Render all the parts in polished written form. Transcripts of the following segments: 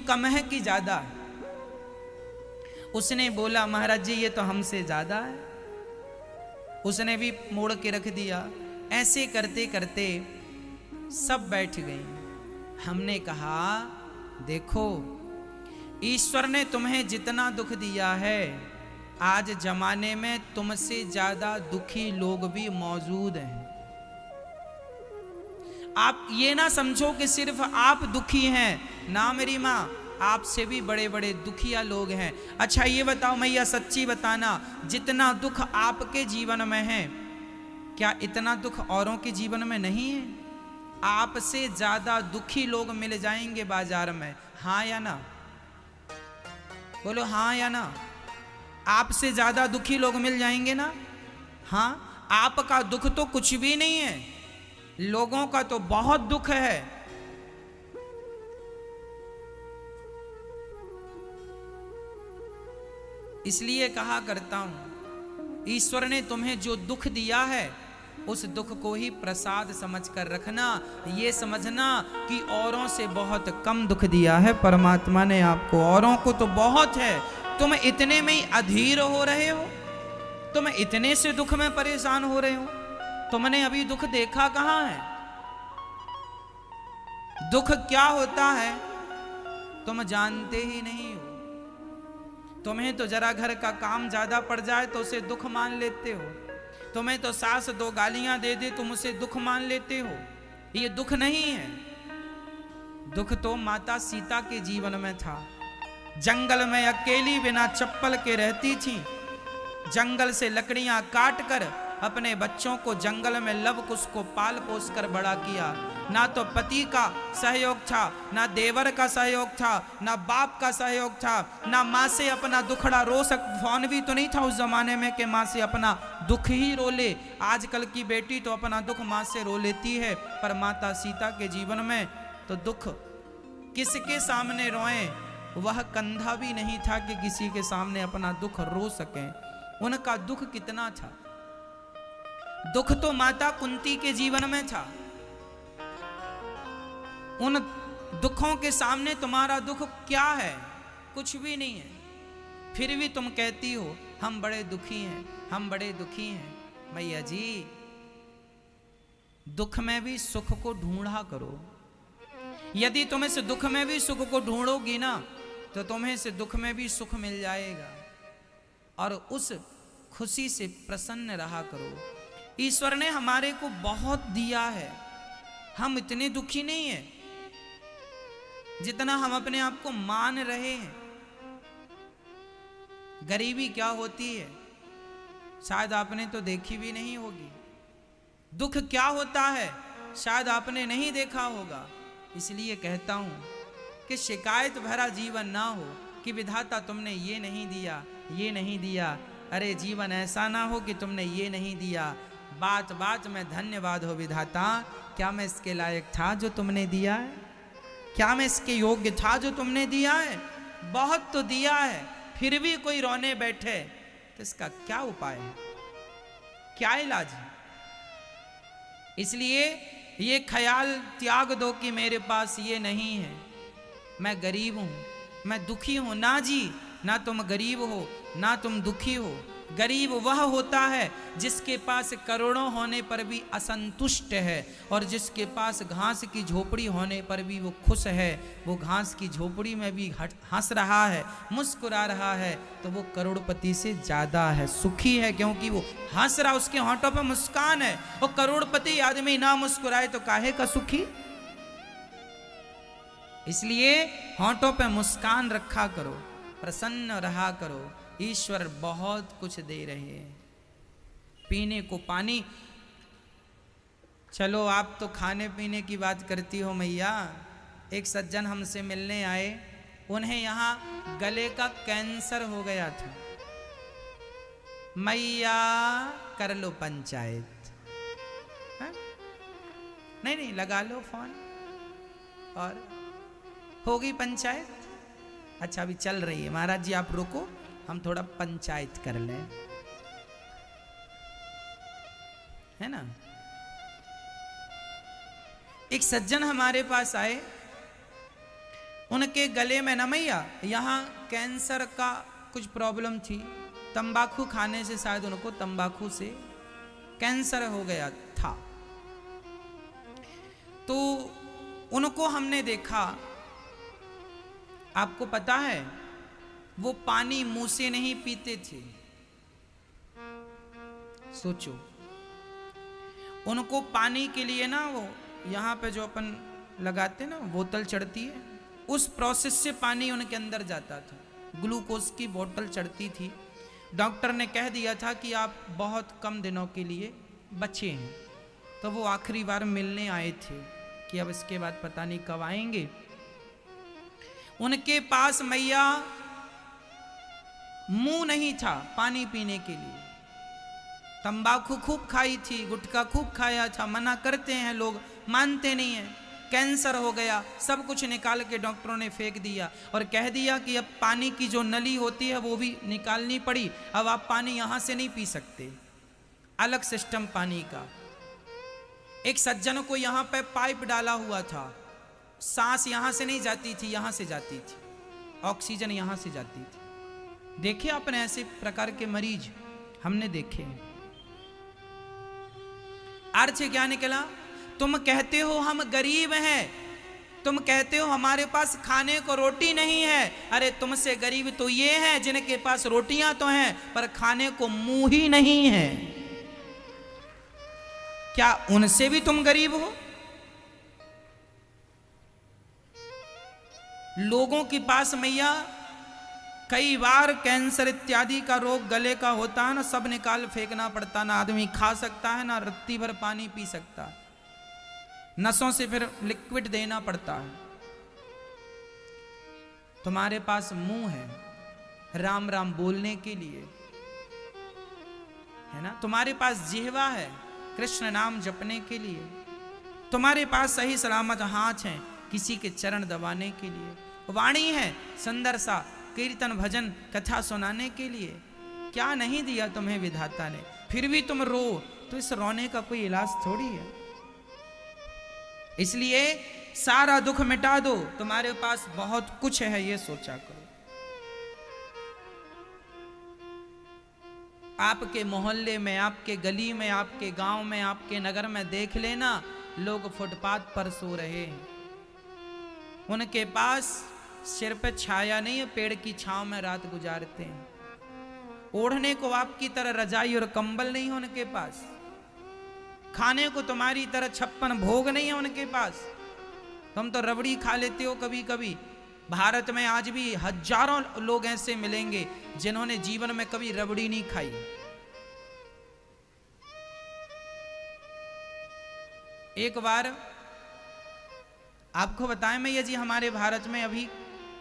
कम है कि ज्यादा है? उसने बोला महाराज जी ये तो हमसे ज्यादा है। उसने भी मोड़ के रख दिया। ऐसे करते करते सब बैठ गए। हमने कहा देखो, ईश्वर ने तुम्हें जितना दुख दिया है, आज जमाने में तुमसे ज्यादा दुखी लोग भी मौजूद हैं। आप ये ना समझो कि सिर्फ आप दुखी हैं, ना मेरी माँ, आपसे भी बड़े बड़े दुखिया लोग हैं। अच्छा ये बताओ मैया, सच्ची बताना, जितना दुख आपके जीवन में है, क्या इतना दुख औरों के जीवन में नहीं है? आपसे ज्यादा दुखी लोग मिल जाएंगे बाजार में, हाँ या ना? बोलो हाँ या ना? आपसे ज्यादा दुखी लोग मिल जाएंगे ना? हाँ। आपका दुख तो कुछ भी नहीं है, लोगों का तो बहुत दुख है। इसलिए कहा करता हूं, ईश्वर ने तुम्हें जो दुख दिया है, उस दुख को ही प्रसाद समझकर रखना। ये समझना कि औरों से बहुत कम दुख दिया है परमात्मा ने आपको, औरों को तो बहुत है। तुम इतने में ही अधीर हो रहे हो, तुम इतने से दुख में परेशान हो रहे हो। तुमने अभी दुख देखा कहां है? दुख क्या होता है तुम जानते ही नहीं हो। तुम्हें तो जरा घर का काम ज्यादा पड़ जाए तो उसे दुख मान लेते हो। तुम्हें तो सास दो गालियां दे दे तुम उसे दुख मान लेते हो। ये दुख नहीं है। दुख तो माता सीता के जीवन में था। जंगल में अकेली बिना चप्पल के रहती थी। जंगल से लकड़ियां काट कर अपने बच्चों को जंगल में लव कुश को पाल पोस कर बड़ा किया। ना तो पति का सहयोग था, ना देवर का सहयोग था, ना बाप का सहयोग था, ना माँ से अपना दुखड़ा रो फोन भी तो नहीं था उस जमाने में कि माँ से अपना दुख ही रो ले। आजकल की बेटी तो अपना दुख माँ से रो लेती है, पर माता सीता के जीवन में तो दुख किसके सामने रोएं, वह कंधा भी नहीं था कि किसी के सामने अपना दुख रो सकें। उनका दुख कितना था। दुख तो माता कुंती के जीवन में था। उन दुखों के सामने तुम्हारा दुख क्या है? कुछ भी नहीं है। फिर भी तुम कहती हो हम बड़े दुखी हैं, हम बड़े दुखी हैं। मैया जी, दुख में भी सुख को ढूंढा करो। यदि तुम इस दुख में भी सुख को ढूंढोगी ना, तो तुम्हें इस दुख में भी सुख मिल जाएगा और उस खुशी से प्रसन्न रहा करो। ईश्वर ने हमारे को बहुत दिया है। हम इतने दुखी नहीं हैं जितना हम अपने आप को मान रहे हैं। गरीबी क्या होती है शायद आपने तो देखी भी नहीं होगी। दुख क्या होता है शायद आपने नहीं देखा होगा। इसलिए कहता हूं कि शिकायत भरा जीवन ना हो कि विधाता तुमने ये नहीं दिया, ये नहीं दिया। अरे जीवन ऐसा ना हो कि तुमने ये नहीं दिया, बात बात में धन्यवाद हो विधाता। क्या मैं इसके लायक था जो तुमने दिया है? क्या मैं इसके योग्य था जो तुमने दिया है? बहुत तो दिया है, फिर भी कोई रोने बैठे तो इसका क्या उपाय है, क्या इलाज है? इसलिए ये ख्याल त्याग दो कि मेरे पास ये नहीं है, मैं गरीब हूं, मैं दुखी हूं। ना जी, ना तुम गरीब हो, ना तुम दुखी हो। गरीब वह होता है जिसके पास करोड़ों होने पर भी असंतुष्ट है, और जिसके पास घास की झोपड़ी होने पर भी वो खुश है। वो घास की झोपड़ी में भी हंस रहा है, मुस्कुरा रहा है, तो वो करोड़पति से ज्यादा है, सुखी है, क्योंकि वो हंस रहा, उसके होंठों पर मुस्कान है। वो करोड़पति आदमी ना मुस्कुराए तो काहे का सुखी? इसलिए होंठों पे मुस्कान रखा करो, प्रसन्न रहा करो। ईश्वर बहुत कुछ दे रहे हैं। पीने को पानी, चलो आप तो खाने पीने की बात करती हो मैया। एक सज्जन हमसे मिलने आए, उन्हें यहाँ गले का कैंसर हो गया था। मैया कर लो पंचायत। हा? नहीं नहीं, लगा लो फोन और होगी पंचायत। अच्छा अभी चल रही है, महाराज जी आप रुको, हम थोड़ा पंचायत कर लें, है ना। एक सज्जन हमारे पास आए, उनके गले में न मैया यहाँ कैंसर का कुछ प्रॉब्लम थी, तंबाकू खाने से शायद उनको तंबाकू से कैंसर हो गया था। तो उनको हमने देखा, आपको पता है वो पानी मुंह से नहीं पीते थे। सोचो, उनको पानी के लिए ना वो यहाँ पे जो अपन लगाते ना बोतल चढ़ती है, उस प्रोसेस से पानी उनके अंदर जाता था, ग्लूकोज की बोतल चढ़ती थी। डॉक्टर ने कह दिया था कि आप बहुत कम दिनों के लिए बचे हैं। तो वो आखिरी बार मिलने आए थे कि अब इसके बाद पता नहीं कब आएंगे। उनके पास मैया मुंह नहीं था पानी पीने के लिए। तंबाकू खूब खाई थी, गुटखा खूब खाया था, मना करते हैं लोग, मानते नहीं हैं। कैंसर हो गया, सब कुछ निकाल के डॉक्टरों ने फेंक दिया और कह दिया कि अब पानी की जो नली होती है वो भी निकालनी पड़ी। अब आप पानी यहां से नहीं पी सकते, अलग सिस्टम पानी का। एक सज्जन को यहां पे पाइप डाला हुआ था, सांस यहां से नहीं जाती थी, यहां से जाती थी, ऑक्सीजन यहां से जाती थी। देखे आपने ऐसे प्रकार के मरीज, हमने देखे हैं। अर्थ क्या निकला? तुम कहते हो हम गरीब हैं, तुम कहते हो हमारे पास खाने को रोटी नहीं है। अरे तुमसे गरीब तो ये हैं जिनके पास रोटियां तो हैं पर खाने को मुंह ही नहीं है। क्या उनसे भी तुम गरीब हो? लोगों के पास मैया कई बार कैंसर इत्यादि का रोग गले का होता है ना, सब निकाल फेंकना पड़ता, ना आदमी खा सकता है ना रत्ती भर पानी पी सकता है, नसों से फिर लिक्विड देना पड़ता है। तुम्हारे पास मुंह है राम राम बोलने के लिए, है ना, तुम्हारे पास जिह्वा है कृष्ण नाम जपने के लिए, तुम्हारे पास सही सलामत हाथ हैं किसी के चरण दबाने के लिए, वाणी है सुंदर सा कीर्तन भजन कथा सुनाने के लिए। क्या नहीं दिया तुम्हें विधाता ने, फिर भी तुम रो, तो इस रोने का कोई इलाज थोड़ी है। इसलिए सारा दुख मिटा दो, तुम्हारे पास बहुत कुछ है, ये सोचा करो। आपके मोहल्ले में, आपके गली में, आपके गांव में, आपके नगर में देख लेना, लोग फुटपाथ पर सो रहे हैं। उनके पास सिर पे छाया नहीं है, पेड़ की छांव में रात गुजारते हैं। ओढ़ने को आपकी तरह रजाई और कंबल नहीं है उनके पास, खाने को तुम्हारी तरह 56 भोग नहीं है उनके पास। तुम तो रबड़ी खा लेते हो कभी कभी। भारत में आज भी हजारों लोग ऐसे मिलेंगे जिन्होंने जीवन में कभी रबड़ी नहीं खाई। एक बार आपको बताएं मैया जी, हमारे भारत में अभी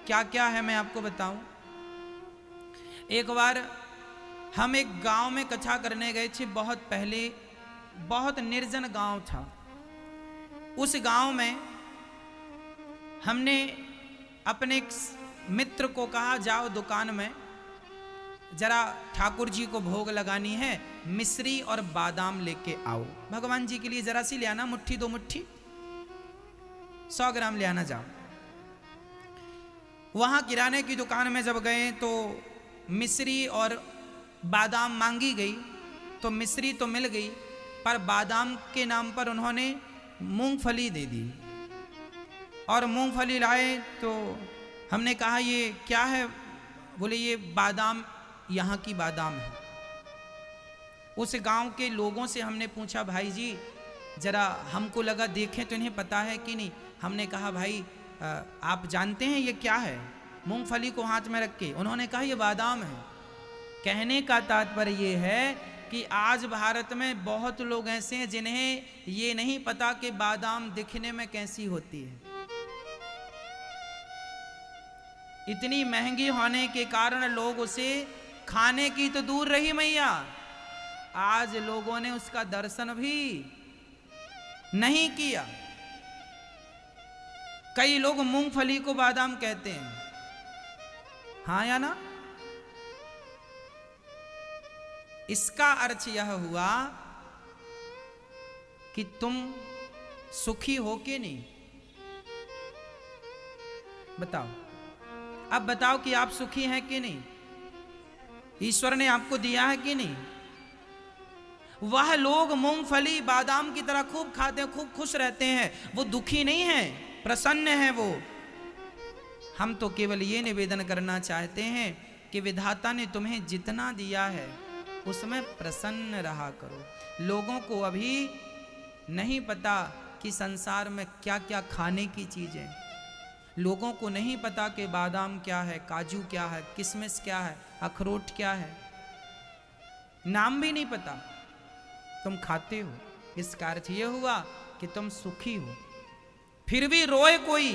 क्या क्या है मैं आपको बताऊं। एक बार हम एक गांव में कथा करने गए थे, बहुत पहले, बहुत निर्जन गांव था। उस गांव में हमने अपने एक मित्र को कहा, जाओ दुकान में जरा ठाकुर जी को भोग लगानी है, मिश्री और बादाम लेके आओ। भगवान जी के लिए जरा सी ले आना, मुट्ठी दो मुट्ठी, 100 ग्राम ले आना जाओ। वहां किराने की दुकान में जब गए तो मिश्री और बादाम मांगी गई, तो मिश्री तो मिल गई पर बादाम के नाम पर उन्होंने मूंगफली दे दी। और मूंगफली लाए तो हमने कहा ये क्या है? बोले ये बादाम यहाँ की बादाम है। उस गांव के लोगों से हमने पूछा, भाई जी जरा हमको लगा देखें तो इन्हें पता है कि नहीं। हमने कहा भाई आप जानते हैं ये क्या है? मूंगफली को हाथ में रख के उन्होंने कहा ये बादाम है। कहने का तात्पर्य ये है कि आज भारत में बहुत लोग ऐसे हैं जिन्हें ये नहीं पता कि बादाम दिखने में कैसी होती है। इतनी महंगी होने के कारण लोग उसे खाने की तो दूर रही मैया, आज लोगों ने उसका दर्शन भी नहीं किया। कई लोग मूंगफली को बादाम कहते हैं, हाँ या ना? इसका अर्थ यह हुआ कि तुम सुखी हो के नहीं, बताओ, अब बताओ कि आप सुखी हैं कि नहीं? ईश्वर ने आपको दिया है कि नहीं? वह लोग मूंगफली बादाम की तरह खूब खाते हैं, खूब खुश रहते हैं, वो दुखी नहीं है, प्रसन्न है वो। हम तो केवल ये निवेदन करना चाहते हैं कि विधाता ने तुम्हें जितना दिया है उसमें प्रसन्न रहा करो। लोगों को अभी नहीं पता कि संसार में क्या क्या खाने की चीजें, लोगों को नहीं पता कि बादाम क्या है, काजू क्या है, किशमिश क्या है, अखरोट क्या है, नाम भी नहीं पता। तुम खाते हो, इसका अर्थ यह हुआ कि तुम सुखी हो। फिर भी रोए कोई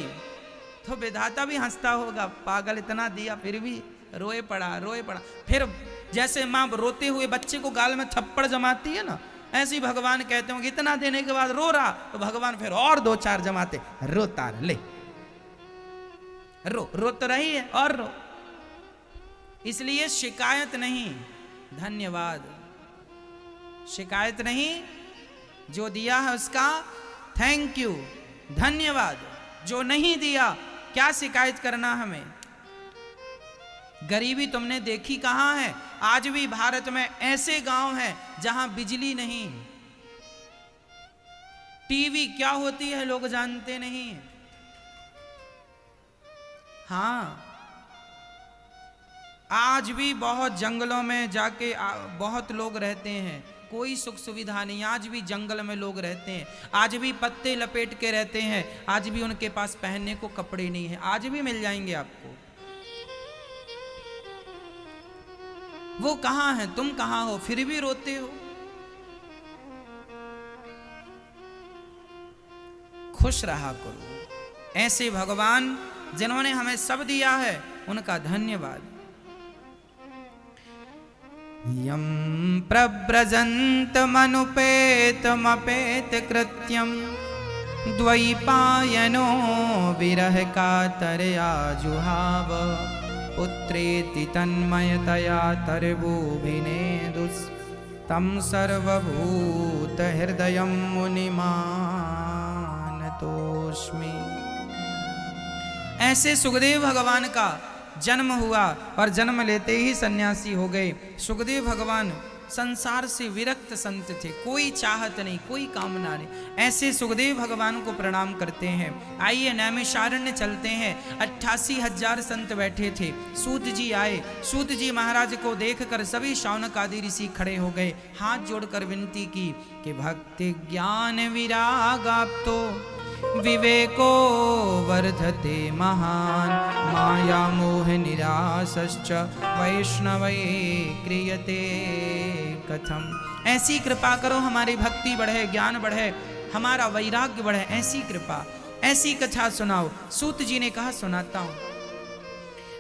तो विधाता भी हंसता होगा, पागल इतना दिया फिर भी रोए पड़ा, रोए पड़ा। फिर जैसे माँ रोते हुए बच्चे को गाल में थप्पड़ जमाती है ना, ऐसे ही भगवान कहते होंगे इतना देने के बाद रो रहा, तो भगवान फिर और 2-4 जमाते, रोता ले, रो, रो तो रही है और रो। इसलिए शिकायत नहीं, धन्यवाद। शिकायत नहीं, जो दिया है उसका थैंक यू, धन्यवाद। जो नहीं दिया क्या शिकायत करना हमें? गरीबी तुमने देखी कहां है? आज भी भारत में ऐसे गांव हैं जहां बिजली नहीं, टीवी क्या होती है लोग जानते नहीं। हां, आज भी बहुत जंगलों में जाके बहुत लोग रहते हैं, कोई सुख सुविधा नहीं। आज भी जंगल में लोग रहते हैं, आज भी पत्ते लपेट के रहते हैं, आज भी उनके पास पहनने को कपड़े नहीं है। आज भी मिल जाएंगे आपको। वो कहां है, तुम कहां हो, फिर भी रोते हो। खुश रहा करो। ऐसे भगवान जिन्होंने हमें सब दिया है उनका धन्यवाद। यं प्रव्रजन्तमनुपेतमपेत कृत्यं द्वैपायनो विरह कातरया जुहाव पुत्रेति तन्मयतया तर्वोभिनेदुस्तं सर्वभूतहृदयं मुनिमानतोऽस्मि। ऐसे सुखदेव भगवान का जन्म हुआ और जन्म लेते ही सन्यासी हो गए। सुखदेव भगवान संसार से विरक्त संत थे, कोई चाहत नहीं, कोई कामना नहीं। ऐसे सुखदेव भगवान को प्रणाम करते हैं। आइए नैमिषारण्य चलते हैं। 88,000 संत बैठे थे। सूत जी आए, सूत जी महाराज को देखकर सभी शौनक आदि ऋषि खड़े हो गए, हाथ जोड़कर विनती की कि भक्ति ज्ञान विरागाप्तो विवेको वर्धते महान माया मोह निरासश्च वैष्णवे क्रियते कथम। ऐसी कृपा करो हमारी भक्ति बढ़े, ज्ञान बढ़े, हमारा वैराग्य बढ़े, ऐसी कृपा, ऐसी कथा सुनाओ। सूत जी ने कहा सुनाता हूं।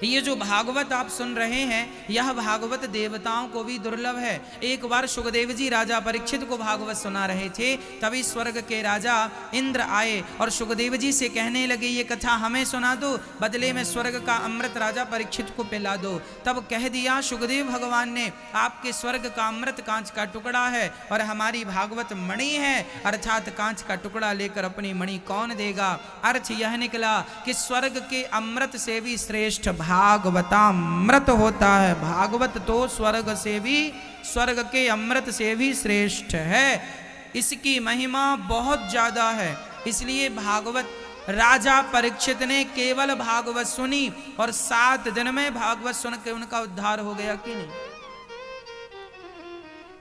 ये जो भागवत आप सुन रहे हैं, यह भागवत देवताओं को भी दुर्लभ है। एक बार सुखदेव जी राजा परीक्षित को भागवत सुना रहे थे, तभी स्वर्ग के राजा इंद्र आए और सुखदेव जी से कहने लगे ये कथा हमें सुना दो, बदले में स्वर्ग का अमृत राजा परीक्षित को पिला दो। तब कह दिया सुखदेव भगवान ने, आपके स्वर्ग का अमृत कांच का टुकड़ा है और हमारी भागवत मणि है, अर्थात कांच का टुकड़ा लेकर अपनी मणि कौन देगा। अर्थ यह निकला कि स्वर्ग के अमृत से भी श्रेष्ठ भागवतामृत होता है। भागवत तो स्वर्ग से भी, स्वर्ग के अमृत से भी श्रेष्ठ है। इसकी महिमा बहुत ज्यादा है। इसलिए भागवत राजा परीक्षित ने केवल भागवत सुनी और 7 दिन में भागवत सुन के उनका उद्धार हो गया कि नहीं?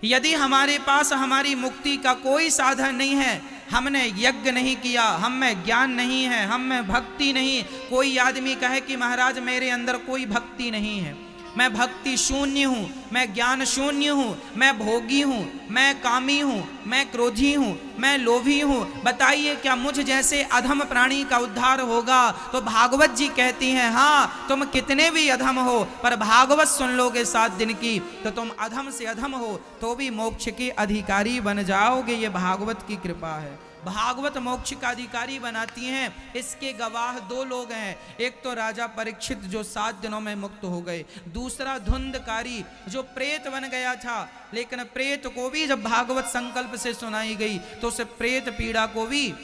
यदि हमारे पास हमारी मुक्ति का कोई साधन नहीं है, हमने यज्ञ नहीं किया, हम में ज्ञान नहीं है, हम में भक्ति नहीं, कोई आदमी कहे कि महाराज मेरे अंदर कोई भक्ति नहीं है, मैं भक्ति शून्य हूँ, मैं ज्ञान शून्य हूँ, मैं भोगी हूँ, मैं कामी हूँ, मैं क्रोधी हूँ, मैं लोभी हूँ, बताइए क्या मुझ जैसे अधम प्राणी का उद्धार होगा? तो भागवत जी कहती हैं हाँ, तुम कितने भी अधम हो पर भागवत सुन लोगे 7 दिन की तो तुम अधम से अधम हो तो भी मोक्ष के अधिकारी बन जाओगे। ये भागवत की कृपा है। भागवत मोक्ष का अधिकारी बनाती हैं। इसके गवाह 2 लोग हैं। एक तो राजा परीक्षित जो 7 दिनों में मुक्त हो गए, दूसरा धुंधकारी जो प्रेत बन गया था, लेकिन प्रेत को भी जब भागवत संकल्प से सुनाई गई तो उस प्रेत पीड़ा को भी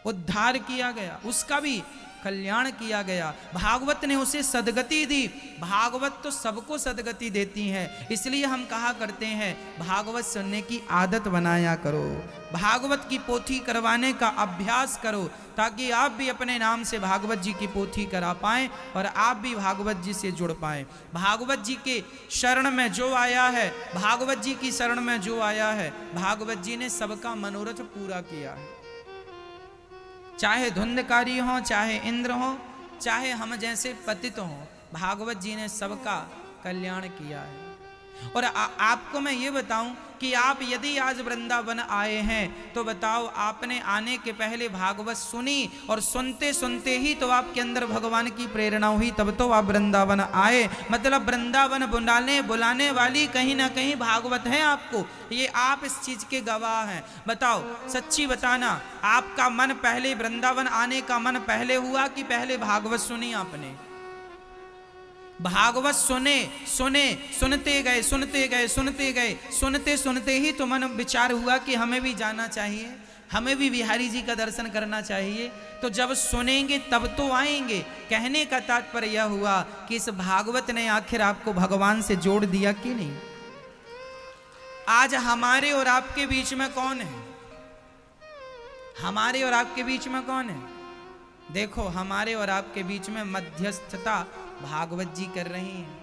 उद्धार किया गया, उसका भी कल्याण किया गया, भागवत ने उसे सदगति दी। भागवत तो सबको सदगति देती है, इसलिए हम कहा करते हैं भागवत सुनने की आदत बनाया करो, भागवत की पोथी करवाने का अभ्यास करो, ताकि आप भी अपने नाम से भागवत जी की पोथी करा पाएं और आप भी भागवत जी से जुड़ पाएं। भागवत जी के शरण में जो आया है, भागवत जी की शरण में जो आया है, भागवत जी ने सबका मनोरथ पूरा किया है। चाहे धुंधकारी हो, चाहे इंद्र हो, चाहे हम जैसे पतित हो, भागवत जी ने सबका कल्याण किया है। और आपको मैं ये बताऊं कि आप यदि आज वृंदावन आए हैं तो बताओ, आपने आने के पहले भागवत सुनी और सुनते सुनते ही तो आपके अंदर भगवान की प्रेरणा हुई, तब तो आप वृंदावन आए। मतलब वृंदावन बुलाने वाली कहीं ना कहीं भागवत है आपको, ये आप इस चीज के गवाह हैं। बताओ, सच्ची बताना, आपका मन पहले वृंदावन आने का मन पहले हुआ कि पहले भागवत सुनी आपने? भागवत सुनते गए, सुनते सुनते ही तो मन विचार हुआ कि हमें भी जाना चाहिए, हमें भी बिहारी जी का दर्शन करना चाहिए। तो जब सुनेंगे तब तो आएंगे। कहने का तात्पर्य यह हुआ कि इस भागवत ने आखिर आपको भगवान से जोड़ दिया कि नहीं। आज हमारे और आपके बीच में कौन है? हमारे और आपके बीच में कौन है? देखो, हमारे और आपके बीच में मध्यस्थता भागवत जी कर रही हैं।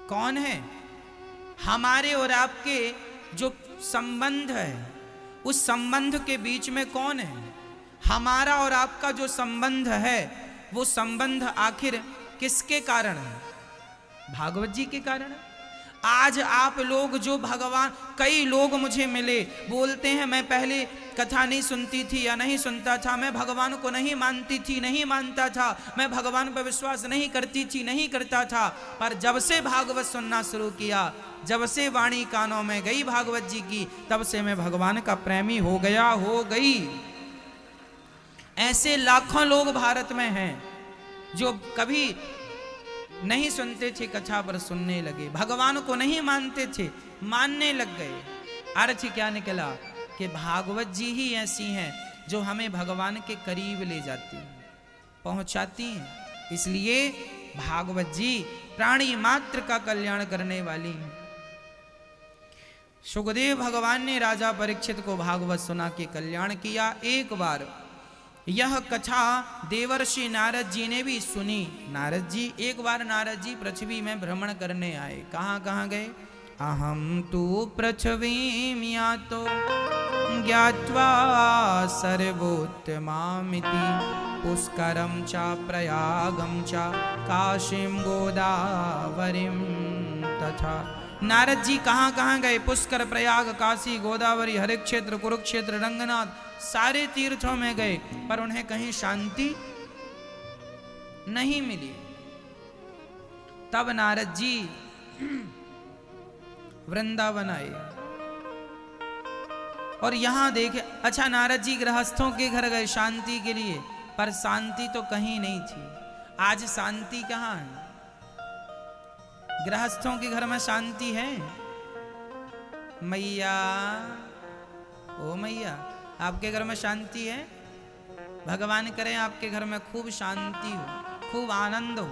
कौन है? हमारे और आपके जो संबंध है, उस संबंध के बीच में कौन है? हमारा और आपका जो संबंध है, वो संबंध आखिर किसके कारण है? भागवत जी के कारण। आज आप लोग जो भगवान, कई लोग मुझे मिले, बोलते हैं मैं पहले कथा नहीं सुनती थी या नहीं सुनता था, मैं भगवान को नहीं मानती थी, नहीं मानता था, मैं भगवान पर विश्वास नहीं करती थी, नहीं करता था, पर जब से भागवत सुनना शुरू किया, जब से वाणी कानों में गई भागवत जी की, तब से मैं भगवान का प्रेमी हो गया, हो गई। ऐसे लाखों लोग भारत में हैं जो कभी नहीं सुनते थे कथा, पर सुनने लगे, भगवान को नहीं मानते थे, मानने लग गए। अर्थ क्या निकला कि भागवत जी ही ऐसी हैं जो हमें भगवान के करीब ले जाती हैं, पहुंचाती हैं। इसलिए भागवत जी प्राणी मात्र का कल्याण करने वाली हैं। सुखदेव भगवान ने राजा परीक्षित को भागवत सुना के कल्याण किया। एक बार यह कथा देवर्षि नारद जी ने भी सुनी। नारद जी, एक बार नारद जी पृथ्वी में भ्रमण करने आए। कहाँ कहाँ गए? अहम तु पृथ्वीं यातो ज्ञात्वा सर्वोत्तमामिति पुष्करं च प्रयागं च काशीं गोदावरीं तथा। नारद जी कहाँ कहाँ गए? पुष्कर, प्रयाग, काशी, गोदावरी, हरे क्षेत्र, कुरुक्षेत्र, रंगनाथ, सारे तीर्थों में गए, पर उन्हें कहीं शांति नहीं मिली। तब नारद जी वृंदावन आए और यहां देखे। अच्छा, नारद जी गृहस्थों के घर गए शांति के लिए, पर शांति तो कहीं नहीं थी। आज शांति कहाँ है? गृहस्थों के घर में शांति है? मैया, ओ मैया, आपके घर में शांति है? भगवान करें आपके घर में खूब शांति हो, खूब आनंद हो।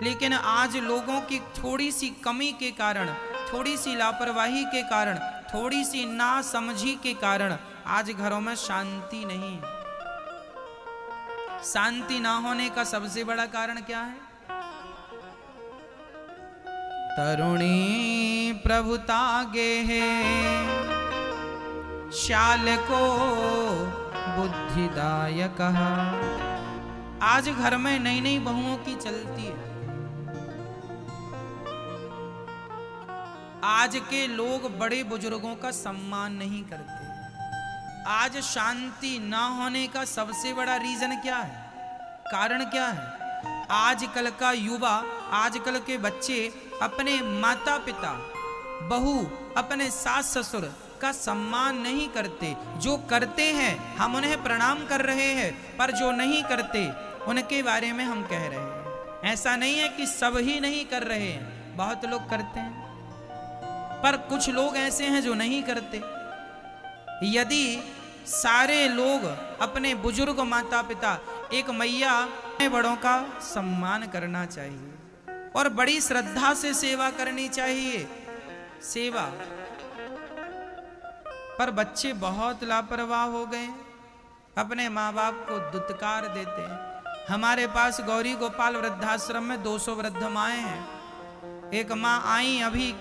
लेकिन आज लोगों की थोड़ी सी कमी के कारण, थोड़ी सी लापरवाही के कारण, थोड़ी सी नासमझी के कारण आज घरों में शांति नहीं है। शांति ना होने का सबसे बड़ा कारण क्या है? तरुणी प्रभुता गेहे श्याल को बुद्धिदायक। आज घर में नई नई बहुओं की चलती है। आज के लोग बड़े बुजुर्गों का सम्मान नहीं करते। आज शांति ना होने का सबसे बड़ा रीजन क्या है? कारण क्या है? आजकल का युवा, आजकल के बच्चे अपने माता पिता, बहू, अपने सास ससुर का सम्मान नहीं करते। जो करते हैं हम उन्हें प्रणाम कर रहे हैं, पर जो नहीं करते उनके बारे में हम कह रहे हैं। ऐसा नहीं है कि सब ही नहीं कर रहे हैं, बहुत लोग करते हैं, पर कुछ लोग ऐसे हैं जो नहीं करते। यदि सारे लोग अपने बुजुर्ग माता पिता, एक मैया बड़ों का सम्मान करना चाहिए और बड़ी श्रद्धा से सेवा करनी चाहिए। सेवा पर बच्चे बहुत लापरवाह हो गए, अपने माँ बाप को दुत्कार देते हैं। हमारे पास गौरी गोपाल वृद्धाश्रम में 200 वृद्ध माएँ हैं। एक माँ आई अभी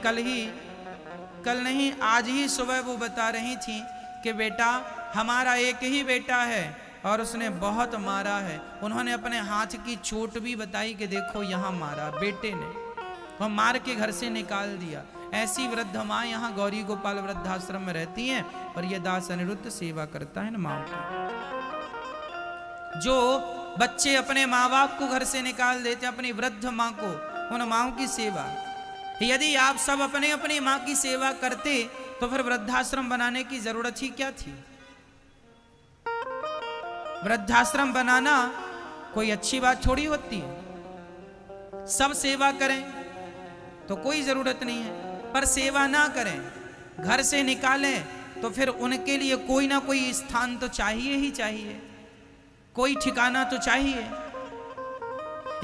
कल नहीं आज ही सुबह, वो बता रही थी कि बेटा हमारा एक ही बेटा है और उसने बहुत मारा है। उन्होंने अपने हाथ की चोट भी बताई कि देखो यहाँ मारा बेटे ने, और मार के घर से निकाल दिया। ऐसी वृद्ध माँ यहाँ गौरी गोपाल वृद्धाश्रम में रहती हैं और ये दास अनिरुद्ध सेवा करता है ना माँ की। जो बच्चे अपने माँ बाप को घर से निकाल देते, अपनी वृद्ध माँ को, उन माँओं की सेवा। यदि आप सब अपने अपनी माँ की सेवा करते तो फिर वृद्धाश्रम बनाने की जरूरत ही क्या थी। वृद्धाश्रम बनाना कोई अच्छी बात थोड़ी होती है। सब सेवा करें तो कोई जरूरत नहीं है, पर सेवा ना करें, घर से निकालें तो फिर उनके लिए कोई ना कोई स्थान तो चाहिए ही चाहिए, कोई ठिकाना तो चाहिए।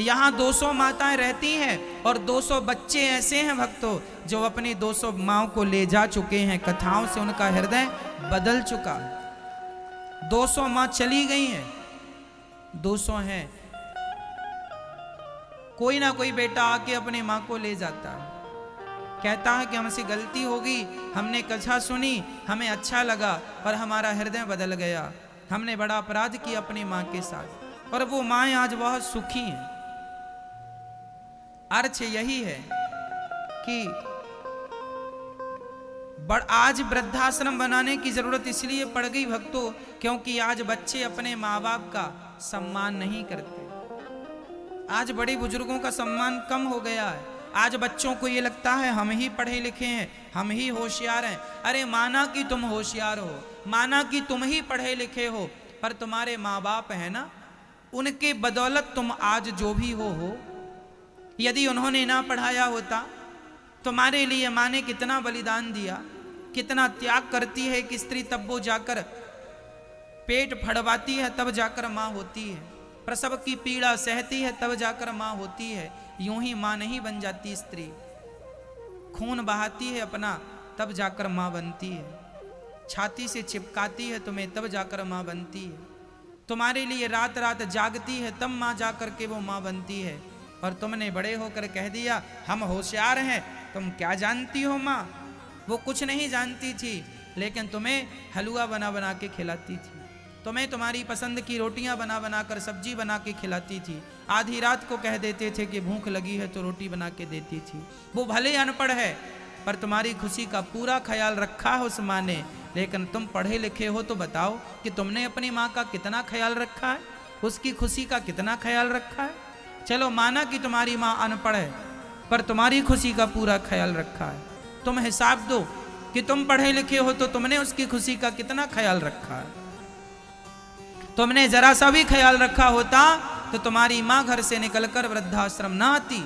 यहाँ 200 माताएं रहती हैं और 200 बच्चे ऐसे हैं भक्तों जो अपनी 200 माँओं को ले जा चुके हैं। कथाओं से उनका हृदय बदल चुका है। 200 माँ चली गई हैं, 200 हैं। कोई ना कोई बेटा आके अपनी माँ को ले जाता है, कहता है कि हमसे गलती होगी, हमने कथा सुनी, हमें अच्छा लगा और हमारा हृदय बदल गया, हमने बड़ा अपराध किया अपनी माँ के साथ। और वो माँ आज बहुत सुखी हैं। अर्थ यही है कि आज वृद्धाश्रम बनाने की जरूरत इसलिए पड़ गई भक्तों, क्योंकि आज बच्चे अपने माँ बाप का सम्मान नहीं करते। आज बड़े बुजुर्गों का सम्मान कम हो गया है। आज बच्चों को ये लगता है हम ही पढ़े लिखे हैं, हम ही होशियार हैं। अरे माना कि तुम होशियार हो, माना कि तुम ही पढ़े लिखे हो, पर तुम्हारे माँ बाप है ना, उनके बदौलत तुम आज जो भी हो। यदि उन्होंने ना पढ़ाया होता, तुम्हारे लिए माँ ने कितना बलिदान दिया, कितना त्याग करती है कि स्त्री तब वो जाकर पेट फड़वाती है, तब जाकर माँ होती है, प्रसव की पीड़ा सहती है, तब जाकर माँ होती है। यूं ही माँ नहीं बन जाती स्त्री, खून बहाती है अपना, तब जाकर माँ बनती है। छाती से चिपकाती है तुम्हें, तब जाकर माँ बनती है। तुम्हारे लिए रात रात जागती है, तब माँ जाकर के वो माँ बनती है। और तुमने बड़े होकर कह दिया हम होशियार हैं, तुम क्या जानती हो माँ। वो कुछ नहीं जानती थी, लेकिन तुम्हें हलवा बना बना के खिलाती थी, तुम्हें तुम्हारी पसंद की रोटियां बना बना कर सब्जी बना के खिलाती थी। आधी रात को कह देते थे कि भूख लगी है तो रोटी बना के देती थी। वो भले अनपढ़ है, पर तुम्हारी खुशी का पूरा ख्याल रखा है उस माँ ने। लेकिन तुम पढ़े लिखे हो तो बताओ कि तुमने अपनी माँ का कितना ख्याल रखा है, उसकी खुशी का कितना ख्याल रखा है। चलो माना कि तुम्हारी माँ अनपढ़ है, पर तुम्हारी खुशी का पूरा ख्याल रखा है। तुम हिसाब दो कि तुम पढ़े लिखे हो तो तुमने उसकी खुशी का कितना ख्याल रखा है। तुमने जरा सा भी ख्याल रखा होता तो तुम्हारी माँ घर से निकलकर वृद्धाश्रम ना आती।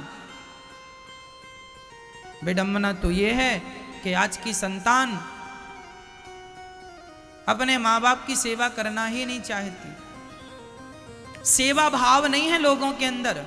विडंबना तो यह है कि आज की संतान अपने माँ बाप की सेवा करना ही नहीं चाहती। सेवा भाव नहीं है लोगों के अंदर।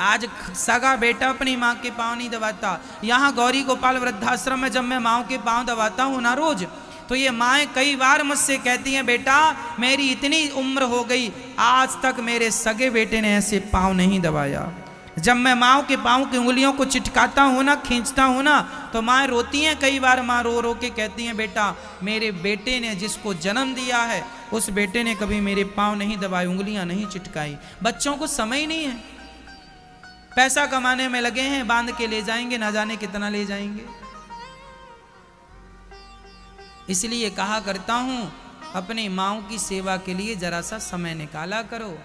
आज सगा बेटा अपनी माँ के पांव नहीं दबाता। यहाँ गौरी गोपाल वृद्धाश्रम में जब मैं माँ के पांव दबाता हूँ ना रोज, तो ये माएँ कई बार मुझसे कहती हैं बेटा मेरी इतनी उम्र हो गई, आज तक मेरे सगे बेटे ने ऐसे पांव नहीं दबाया। जब मैं माँ के पांव की उंगलियों को चिटकाता हूँ ना, खींचता हूँ ना, तो माँ रोती हैं। कई बार माँ रो रो के कहती हैं बेटा मेरे बेटे ने जिसको जन्म दिया है उस बेटे ने कभी मेरे पांव नहीं दबाए, उंगलियां नहीं चिटकाई। बच्चों को समय नहीं है, पैसा कमाने में लगे हैं, बांध के ले जाएंगे, ना जाने कितना ले जाएंगे। इसलिए कहा करता हूं अपनी माँओं की सेवा के लिए जरा सा समय निकाला करो।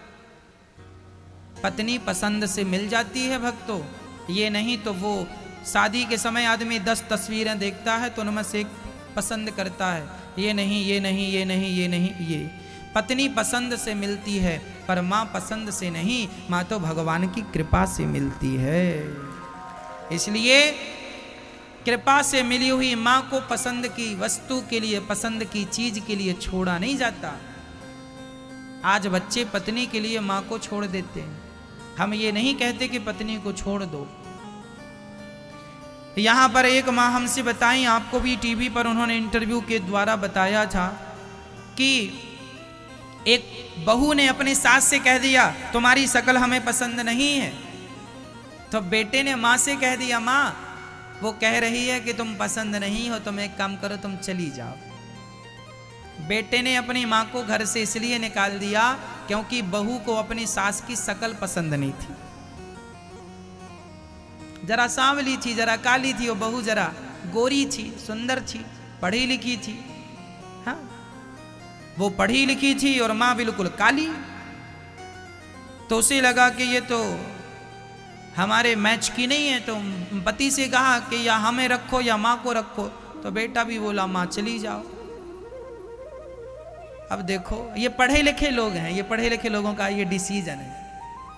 पत्नी पसंद से मिल जाती है भक्तों, ये नहीं तो वो शादी के समय आदमी 10 तस्वीरें देखता है तो उनमें से एक पसंद करता है, ये नहीं ये नहीं ये नहीं ये नहीं ये। पत्नी पसंद से मिलती है, पर माँ पसंद से नहीं, माँ तो भगवान की कृपा से मिलती है। इसलिए कृपा से मिली हुई माँ को पसंद की वस्तु के लिए, पसंद की चीज के लिए छोड़ा नहीं जाता। आज बच्चे पत्नी के लिए माँ को छोड़ देते हैं। हम ये नहीं कहते कि पत्नी को छोड़ दो। यहां पर एक माँ हमसे बताई, आपको भी टीवी पर उन्होंने इंटरव्यू के द्वारा बताया था कि एक बहू ने अपनी सास से कह दिया तुम्हारी शक्ल हमें पसंद नहीं है, तो बेटे ने माँ से कह दिया माँ वो कह रही है कि तुम पसंद नहीं हो, तुम एक काम करो तुम चली जाओ। बेटे ने अपनी माँ को घर से इसलिए निकाल दिया क्योंकि बहू को अपनी सास की शक्ल पसंद नहीं थी। जरा सांवली थी, जरा काली थी, वो बहू जरा गोरी थी, सुंदर थी, पढ़ी लिखी थी। हाँ, वो पढ़ी लिखी थी और माँ बिल्कुल काली। तो उसे लगा कि ये तो हमारे मैच की नहीं है, तो पति से कहा कि या हमें रखो या माँ को रखो। तो बेटा भी बोला माँ चली जाओ। अब देखो ये पढ़े लिखे लोग हैं, ये पढ़े लिखे लोगों का ये डिसीजन है।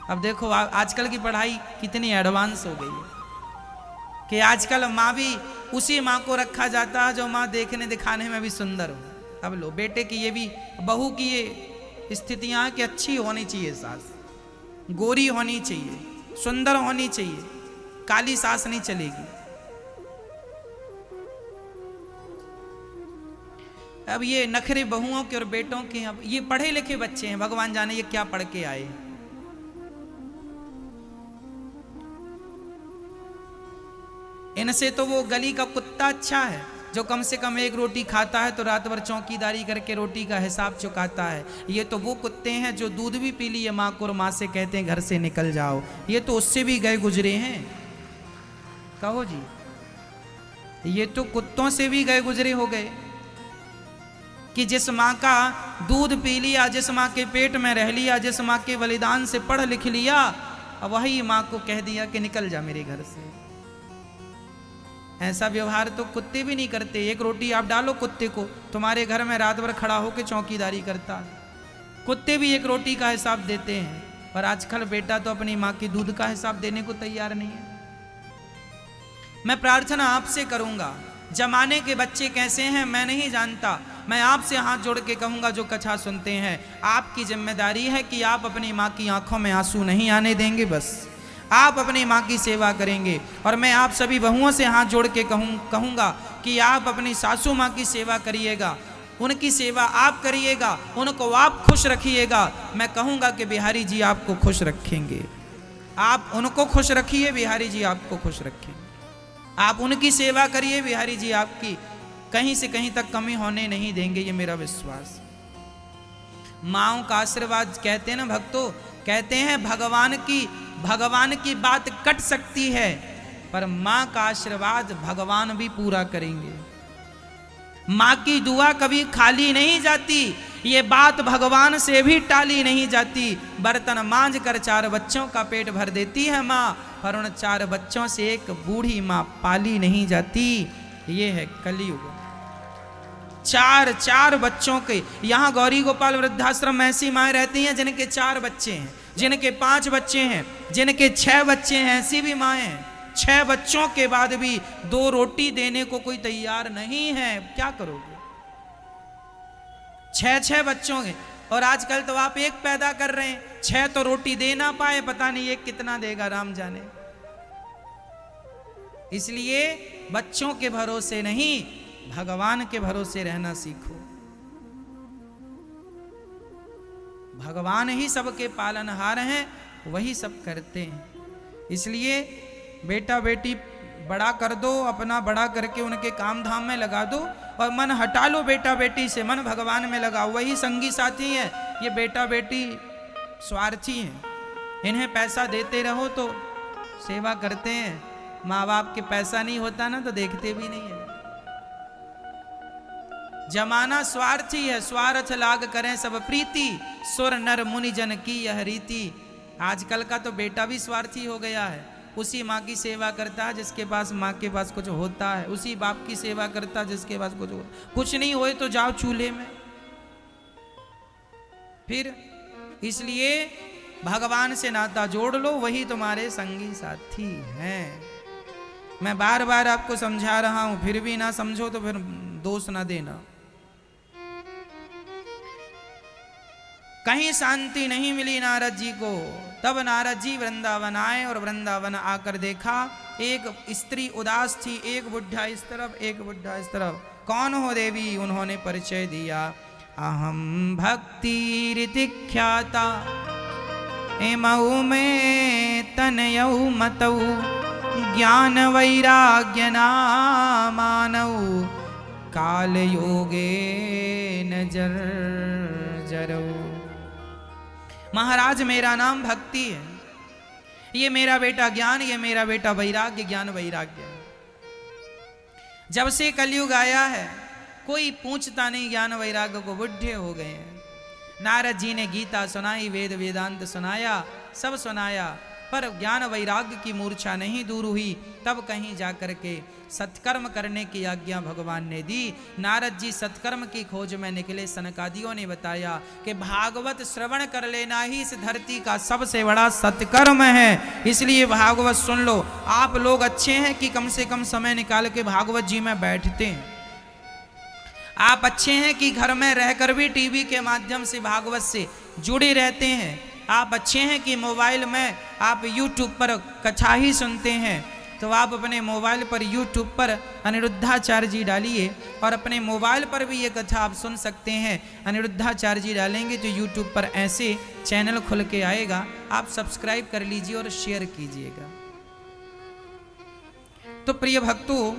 अब देखो आजकल की पढ़ाई कितनी एडवांस हो गई है कि आजकल माँ भी उसी माँ को रखा जाता है जो माँ देखने दिखाने में भी सुंदर हो। अब लो बेटे की ये भी, बहू की ये स्थितियाँ कि अच्छी होनी चाहिए सास, गोरी होनी चाहिए, सुंदर होनी चाहिए, काली सास नहीं चलेगी। अब ये नखरे बहुओं के और बेटों के, अब ये पढ़े लिखे बच्चे हैं, भगवान जाने ये क्या पढ़ के आए। इनसे तो वो गली का कुत्ता अच्छा है जो कम से कम एक रोटी खाता है तो रात भर चौकीदारी करके रोटी का हिसाब चुकाता है। ये तो वो कुत्ते हैं जो दूध भी पी लिए माँ को और माँ से कहते हैं घर से निकल जाओ। ये तो उससे भी गए गुजरे हैं। कहो जी, ये तो कुत्तों से भी गए गुजरे हो गए कि जिस माँ का दूध पी लिया, जिस माँ के पेट में रह लिया, जिस माँ के बलिदान से पढ़ लिख लिया, अब वही माँ को कह दिया कि निकल जा मेरे घर से। ऐसा व्यवहार तो कुत्ते भी नहीं करते। एक रोटी आप डालो कुत्ते को, तुम्हारे घर में रात भर खड़ा होकर चौकीदारी करता है। कुत्ते भी एक रोटी का हिसाब देते हैं, पर आजकल बेटा तो अपनी माँ की दूध का हिसाब देने को तैयार नहीं है। मैं प्रार्थना आपसे करूंगा, जमाने के बच्चे कैसे हैं मैं नहीं जानता, मैं आपसे हाथ जोड़ के कहूंगा जो कथा सुनते हैं, आपकी जिम्मेदारी है कि आप अपनी माँ की आंखों में आंसू नहीं आने देंगे। बस आप अपनी माँ की सेवा करेंगे। और मैं आप सभी बहुओं से हाथ जोड़ के कहूँगा कि आप अपनी सासू माँ की सेवा करिएगा, उनकी सेवा आप करिएगा, उनको आप खुश रखिएगा। मैं कहूँगा कि बिहारी जी आपको खुश रखेंगे, आप उनको खुश रखिए, बिहारी जी आपको खुश रखेंगे। आप उनकी सेवा करिए, बिहारी जी आपकी कहीं से कहीं तक कमी होने नहीं देंगे, ये मेरा विश्वास। माँओं का आशीर्वाद कहते हैं ना भक्तों, कहते हैं भगवान की बात कट सकती है पर माँ का आशीर्वाद भगवान भी पूरा करेंगे। माँ की दुआ कभी खाली नहीं जाती, ये बात भगवान से भी टाली नहीं जाती। बर्तन मांझ कर 4 बच्चों का पेट भर देती है माँ, पर उन 4 बच्चों से एक बूढ़ी माँ पाली नहीं जाती। ये है कलयुग। 4 बच्चों के, यहाँ गौरी गोपाल वृद्धाश्रम में ऐसी माएँ रहती हैं जिनके 4 बच्चे हैं, जिनके 5 बच्चे हैं, जिनके 6 बच्चे हैं। ऐसी भी माएँ हैं 6 बच्चों के बाद भी 2 रोटी देने को कोई तैयार नहीं है। क्या करोगे? 6 बच्चों के, और आजकल तो आप एक पैदा कर रहे हैं, 6 तो रोटी दे ना पाए, पता नहीं एक कितना देगा राम जाने। इसलिए बच्चों के भरोसे नहीं, भगवान के भरोसे रहना सीखो। भगवान ही सबके पालनहार हैं, वही सब करते हैं। इसलिए बेटा बेटी बड़ा कर दो, अपना बड़ा करके उनके काम धाम में लगा दो और मन हटा लो बेटा बेटी से, मन भगवान में लगाओ। वही संगी साथी हैं। ये बेटा बेटी स्वार्थी हैं, इन्हें पैसा देते रहो तो सेवा करते हैं। माँ बाप के पैसा नहीं होता ना तो देखते भी नहीं है। जमाना स्वार्थी है, स्वार्थ लाग करें सब प्रीति, सुर नर मुनि जन की यह रीति। आजकल का तो बेटा भी स्वार्थी हो गया है, उसी माँ की सेवा करता है जिसके पास माँ के पास कुछ होता है, उसी बाप की सेवा करता है जिसके पास कुछ नहीं होए तो जाओ चूल्हे में। फिर इसलिए भगवान से नाता जोड़ लो, वही तुम्हारे संगी साथी हैं। मैं बार बार आपको समझा रहा हूं, फिर भी ना समझो तो फिर दोष ना देना। कहीं शांति नहीं मिली नारद जी को। तब नारद जी वृंदावन आए और वृंदावन आकर देखा एक स्त्री उदास थी, एक बुढ़ा इस तरफ, एक बुढ़ा इस तरफ। कौन हो देवी? उन्होंने परिचय दिया, अहम भक्ति रीति ख्याता एमऊ में तनयऊ मतऊ ज्ञान वैराग्य नामानऊ काल योगे नजर जरऊ। महाराज मेरा नाम भक्ति है, ये मेरा बेटा ज्ञान, ये मेरा बेटा वैराग्य, ज्ञान वैराग्य है। जब से कलयुग आया है कोई पूछता नहीं ज्ञान वैराग्य को, बुढ़े हो गए हैं। नारद जी ने गीता सुनाई, वेद वेदांत सुनाया, सब सुनाया, पर ज्ञान वैराग्य की मूर्छा नहीं दूर हुई। तब कहीं जाकर के सत्कर्म करने की आज्ञा भगवान ने दी। नारद जी सत्कर्म की खोज में निकले। सनकादियों ने बताया कि भागवत श्रवण कर लेना ही इस धरती का सबसे बड़ा सत्कर्म है, इसलिए भागवत सुन लो। आप लोग अच्छे हैं कि कम से कम समय निकाल के भागवत जी में बैठते हैं। आप अच्छे हैं कि घर में रहकर भी टीवी के माध्यम से भागवत से जुड़े रहते हैं। आप अच्छे हैं कि मोबाइल में आप यूट्यूब पर कथा ही सुनते हैं। तो आप अपने मोबाइल पर यूट्यूब पर अनिरुद्धाचार्य जी डालिए और अपने मोबाइल पर भी ये कथा आप सुन सकते हैं। अनिरुद्धाचार्य जी डालेंगे तो यूट्यूब पर ऐसे चैनल खुल के आएगा, आप सब्सक्राइब कर लीजिए और शेयर कीजिएगा। तो प्रिय भक्तों,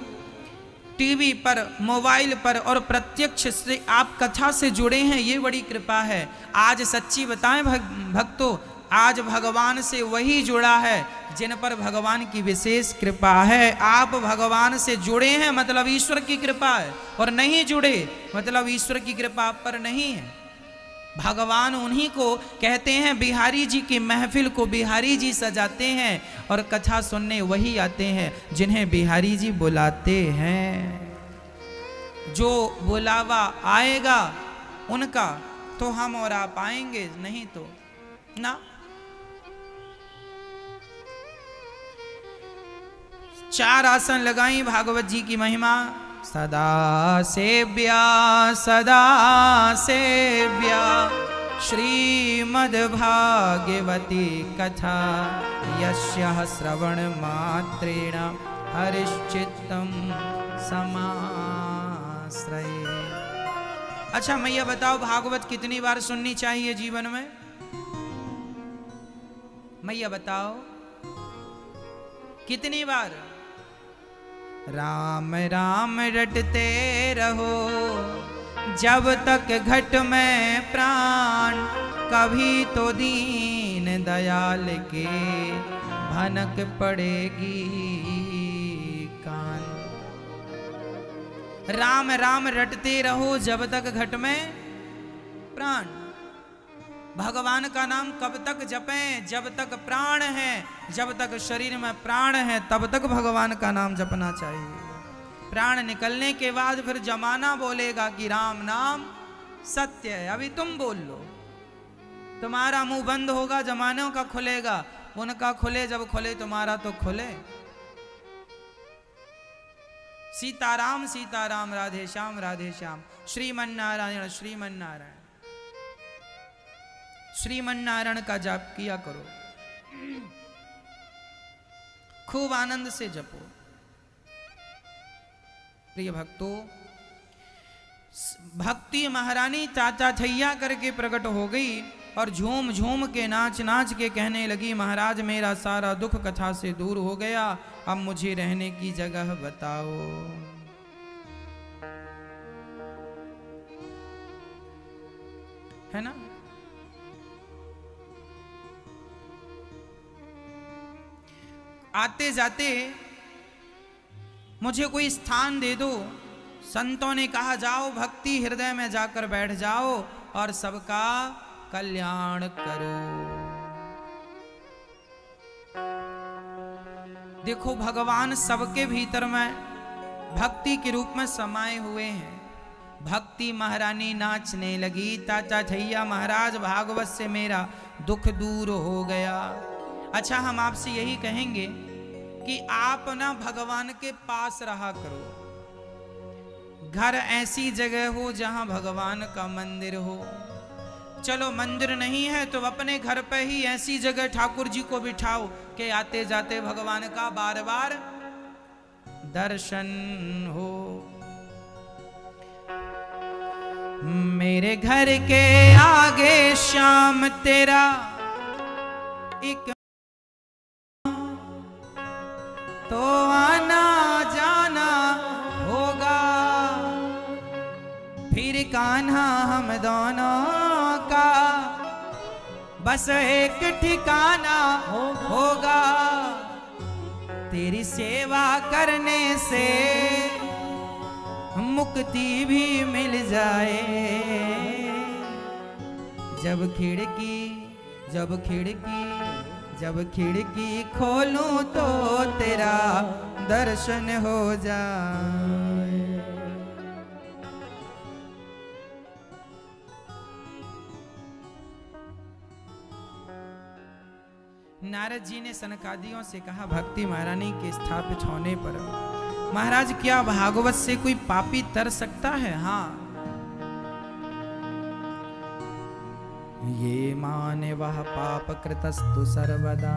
टीवी पर, मोबाइल पर और प्रत्यक्ष से आप कथा से जुड़े हैं, ये बड़ी कृपा है। आज सच्ची बताएं भक्तों, आज भगवान से वही जुड़ा है जिन पर भगवान की विशेष कृपा है। आप भगवान से जुड़े हैं मतलब ईश्वर की कृपा है, और नहीं जुड़े मतलब ईश्वर की कृपा आप पर नहीं है। भगवान उन्हीं को कहते हैं, बिहारी जी की महफिल को बिहारी जी सजाते हैं, और कथा सुनने वही आते हैं जिन्हें बिहारी जी बुलाते हैं। जो बुलावा आएगा उनका तो हम और आप आएंगे, नहीं तो ना। चार आसन लगाई भागवत जी की महिमा। सदा सेव्या सदा सेव्या श्रीमद्भागवती कथा यस्याः श्रवण मात्रेण हरिश्चित्तं समाश्रये। अच्छा मैया बताओ, भागवत कितनी बार सुननी चाहिए जीवन में? मैया बताओ कितनी बार? राम राम रटते रहो जब तक घट में प्राण, कभी तो दीन दयाल के भनक पड़ेगी कान। राम राम रटते रहो जब तक घट में प्राण। भगवान का नाम कब तक जपें? जब तक प्राण है, जब तक शरीर में प्राण है तब तक भगवान का नाम जपना चाहिए। प्राण निकलने के बाद फिर जमाना बोलेगा कि राम नाम सत्य है। अभी तुम बोल लो, तुम्हारा मुंह बंद होगा, जमानों का खुलेगा। उनका खुले जब खुले, तुम्हारा तो खुले। सीताराम सीताराम, राधे श्याम राधे श्याम, श्रीमन नारायण श्रीमन नारायण। श्रीमन नारायण का जाप किया करो, खूब आनंद से जपो। प्रिय भक्तों, भक्ति महारानी चाचा थैया करके प्रकट हो गई और झूम झूम के नाच नाच के कहने लगी, महाराज मेरा सारा दुख कथा से दूर हो गया, अब मुझे रहने की जगह बताओ। है ना? आते जाते मुझे कोई स्थान दे दो। संतों ने कहा, जाओ भक्ति हृदय में जाकर बैठ जाओ और सबका कल्याण करो। देखो भगवान सबके भीतर में भक्ति के रूप में समाये हुए हैं। भक्ति महारानी नाचने लगी, चाचा थैया महाराज भागवत से मेरा दुख दूर हो गया। अच्छा हम आपसे यही कहेंगे कि आप ना भगवान के पास रहा करो। घर ऐसी जगह हो जहां भगवान का मंदिर हो। चलो मंदिर नहीं है तो अपने घर पे ही ऐसी जगह ठाकुर जी को बिठाओ कि आते जाते भगवान का बार बार दर्शन हो। मेरे घर के आगे श्याम तेरा एक तो आना जाना होगा, फिर कान्हा हम दोनों का बस एक ठिकाना होगा। तेरी सेवा करने से मुक्ति भी मिल जाए। जब खिड़की खोलूं तो तेरा दर्शन हो जाए। नारद जी ने सनकादियों से कहा, भक्ति महारानी के स्थापित होने पर महाराज क्या भागवत से कोई पापी तर सकता है? हाँ, ये माने वह पाप कृतस्तु सर्वदा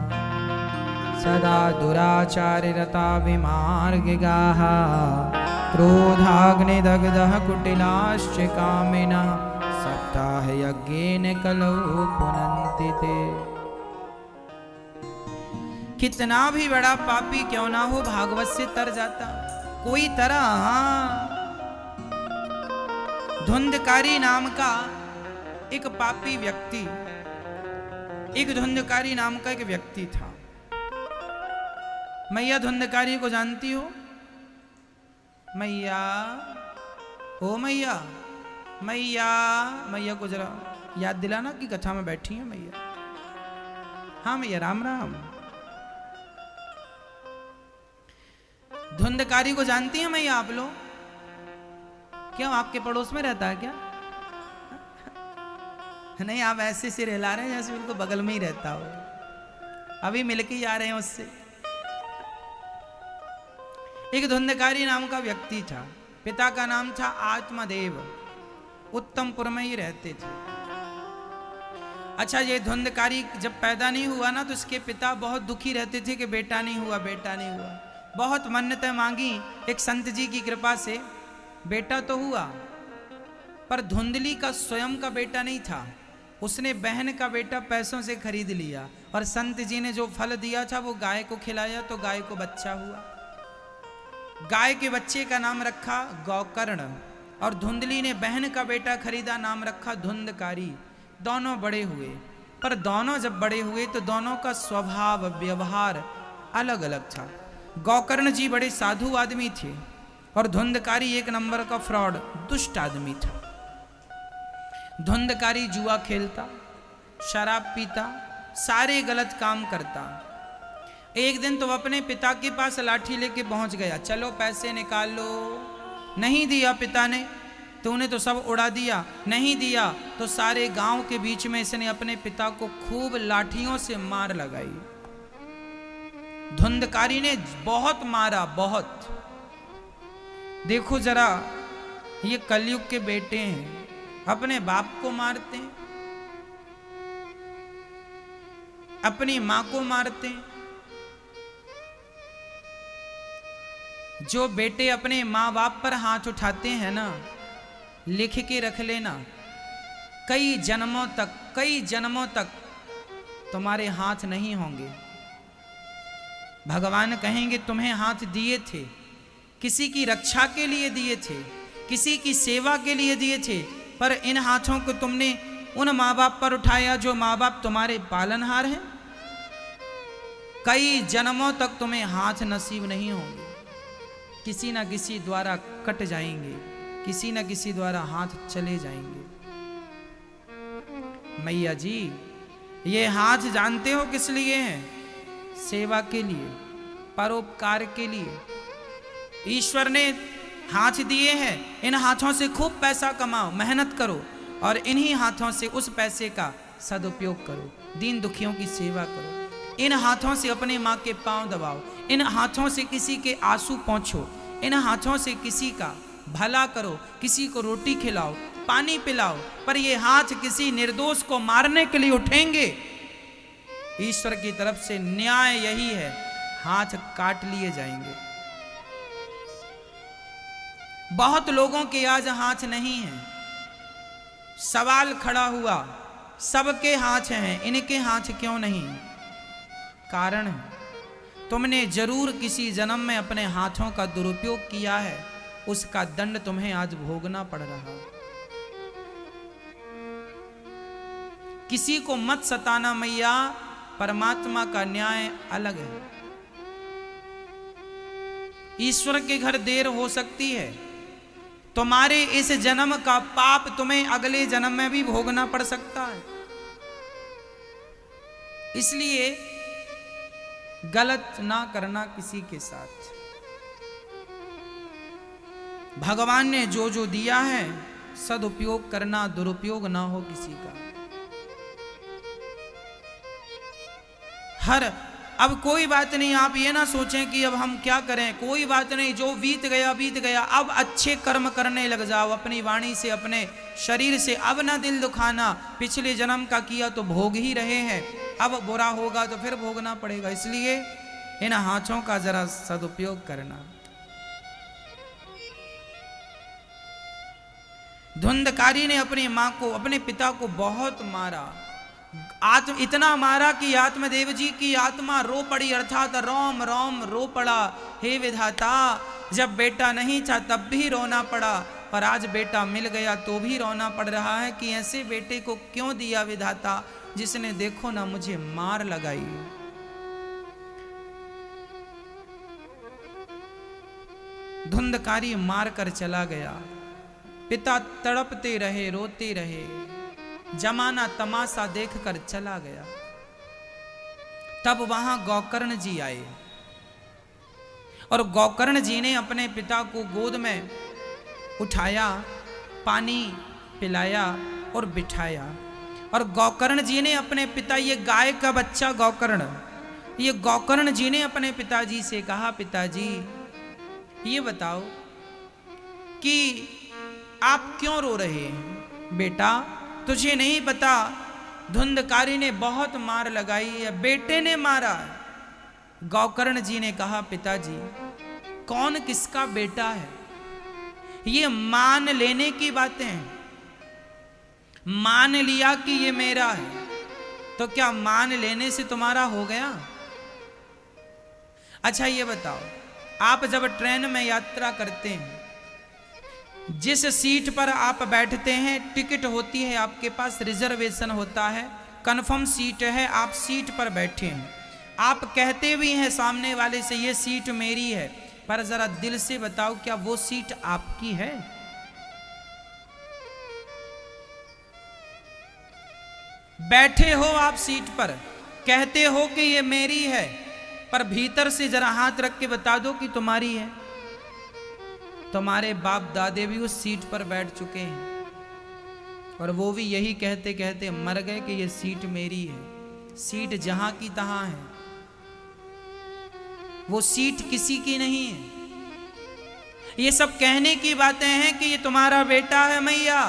सदा दुराचार्य रता विमार्गिगाः क्रोधाग्निदग्धः कुटिलाश्च कामिनः सप्ताह यज्ञेन कलौ पुनन्ति ते। कितना भी बड़ा पापी क्यों ना हो भागवत से तर जाता कोई तरह। धुंधकारी नाम का एक पापी व्यक्ति, एक धुंधकारी नाम का एक व्यक्ति था। मैया धुंधकारी को जानती हो? मैया, ओ मैया, मैया, मैया को जरा याद दिलाना कि कथा में बैठी है मैया। हाँ मैया, राम राम। धुंधकारी को जानती है मैया आप लोग? क्यों, आपके पड़ोस में रहता है क्या? नहीं, आप ऐसे से हिला रहे हैं जैसे उनको बगल में ही रहता हो। अभी मिलके ही आ रहे हैं उससे। एक धुंधकारी नाम का व्यक्ति था। पिता का नाम था आत्मदेव। उत्तमपुर में ही रहते थे। अच्छा, ये धुंधकारी जब पैदा नहीं हुआ ना तो इसके पिता बहुत दुखी रहते थे कि बेटा नहीं हुआ, बेटा नहीं हुआ। बहुत मन्नतें मांगी, एक संत जी की कृपा से बेटा तो हुआ, पर धुंधली का स्वयं का बेटा नहीं था। उसने बहन का बेटा पैसों से खरीद लिया और संत जी ने जो फल दिया था वो गाय को खिलाया तो गाय को बच्चा हुआ। गाय के बच्चे का नाम रखा गौकर्ण और धुंधली ने बहन का बेटा खरीदा, नाम रखा धुंधकारी। दोनों बड़े हुए, पर दोनों जब बड़े हुए तो दोनों का स्वभाव व्यवहार अलग अलग था। गौकर्ण जी बड़े साधु आदमी थे और धुंधकारी एक नंबर का फ्रॉड दुष्ट आदमी था। धुंधकारी जुआ खेलता, शराब पीता, सारे गलत काम करता। एक दिन तो अपने पिता के पास लाठी लेके पहुंच गया, चलो पैसे निकाल लो। नहीं दिया पिता ने, तूने तो सब उड़ा दिया। नहीं दिया तो सारे गांव के बीच में इसने अपने पिता को खूब लाठियों से मार लगाई। धुंधकारी ने बहुत मारा, बहुत। देखो जरा, ये कलयुग के बेटे हैं, अपने बाप को मारते हैं, अपनी मां को मारते हैं। जो बेटे अपने माँ बाप पर हाथ उठाते हैं ना, लिख के रख लेना, कई जन्मों तक तुम्हारे हाथ नहीं होंगे। भगवान कहेंगे तुम्हें हाथ दिए थे, किसी की रक्षा के लिए दिए थे, किसी की सेवा के लिए दिए थे, पर इन हाथों को तुमने उन माँ बाप पर उठाया जो माँ बाप तुम्हारे पालनहार हैं। कई जन्मों तक तुम्हें हाथ नसीब नहीं होंगे, किसी ना किसी द्वारा कट जाएंगे, किसी ना किसी द्वारा हाथ चले जाएंगे। मैया जी, ये हाथ जानते हो किस लिए हैं? सेवा के लिए, परोपकार के लिए। ईश्वर ने हाथ दिए हैं, इन हाथों से खूब पैसा कमाओ, मेहनत करो और इन्हीं हाथों से उस पैसे का सदुपयोग करो, दीन दुखियों की सेवा करो। इन हाथों से अपनी माँ के पांव दबाओ, इन हाथों से किसी के आंसू पोंछो, इन हाथों से किसी का भला करो, किसी को रोटी खिलाओ, पानी पिलाओ। पर ये हाथ किसी निर्दोष को मारने के लिए उठेंगे? ईश्वर की तरफ से न्याय यही है, हाथ काट लिए जाएंगे। बहुत लोगों के आज हाथ नहीं है। सवाल खड़ा हुआ, सबके हाथ हैं, इनके हाथ क्यों नहीं? कारण है, तुमने जरूर किसी जन्म में अपने हाथों का दुरुपयोग किया है, उसका दंड तुम्हें आज भोगना पड़ रहा। किसी को मत सताना मैया, परमात्मा का न्याय अलग है। ईश्वर के घर देर हो सकती है, तुम्हारे इस जन्म का पाप तुम्हें अगले जन्म में भी भोगना पड़ सकता है। इसलिए गलत ना करना किसी के साथ। भगवान ने जो जो दिया है सदुपयोग करना, दुरुपयोग ना हो किसी का। अब कोई बात नहीं, आप ये ना सोचें कि अब हम क्या करें, कोई बात नहीं, जो बीत गया बीत गया। अब अच्छे कर्म करने लग जाओ, अपनी वाणी से, अपने शरीर से। अब ना दिल दुखाना, पिछले जन्म का किया तो भोग ही रहे हैं, अब बुरा होगा तो फिर भोगना पड़ेगा। इसलिए इन हाथों का जरा सदुपयोग करना। धुंधकारी ने अपनी मां को, अपने पिता को बहुत मारा, इतना मारा कि आत्मदेव जी की आत्मा रो पड़ी, अर्थात रोम रोम रो पड़ा। हे विधाता, जब बेटा नहीं था तब भी रोना पड़ा, पर आज बेटा मिल गया तो भी रोना पड़ रहा है कि ऐसे बेटे को क्यों दिया विधाता, जिसने देखो ना मुझे मार लगाई। धुंधकारी मार कर चला गया। पिता तड़पते रहे, रोते रहे, जमाना तमाशा देखकर चला गया। तब वहां गौकर्ण जी आए और गौकर्ण जी ने अपने पिता को गोद में उठाया, पानी पिलाया और बिठाया। और गौकर्ण जी ने अपने पिता, ये गाय का बच्चा गौकर्ण, ये गौकर्ण जी ने अपने पिताजी से कहा, पिताजी ये बताओ कि आप क्यों रो रहे हैं? बेटा तुझे नहीं पता, धुंधकारी ने बहुत मार लगाई है, बेटे ने मारा। गौकर्ण जी ने कहा, पिताजी कौन किसका बेटा है? ये मान लेने की बातें हैं। मान लिया कि ये मेरा है, तो क्या मान लेने से तुम्हारा हो गया? अच्छा ये बताओ, आप जब ट्रेन में यात्रा करते हैं, जिस सीट पर आप बैठते हैं टिकट होती है आपके पास, रिजर्वेशन होता है, कंफर्म सीट है, आप सीट पर बैठे हैं। आप कहते भी हैं सामने वाले से ये सीट मेरी है, पर जरा दिल से बताओ क्या वो सीट आपकी है? बैठे हो आप सीट पर, कहते हो कि ये मेरी है, पर भीतर से जरा हाथ रख के बता दो कि तुम्हारी है। तुम्हारे बाप दादे भी उस सीट पर बैठ चुके हैं और वो भी यही कहते कहते मर गए कि ये सीट मेरी है। सीट जहां की तहां है, वो सीट किसी की नहीं है। ये सब कहने की बातें हैं कि ये तुम्हारा बेटा है मैया,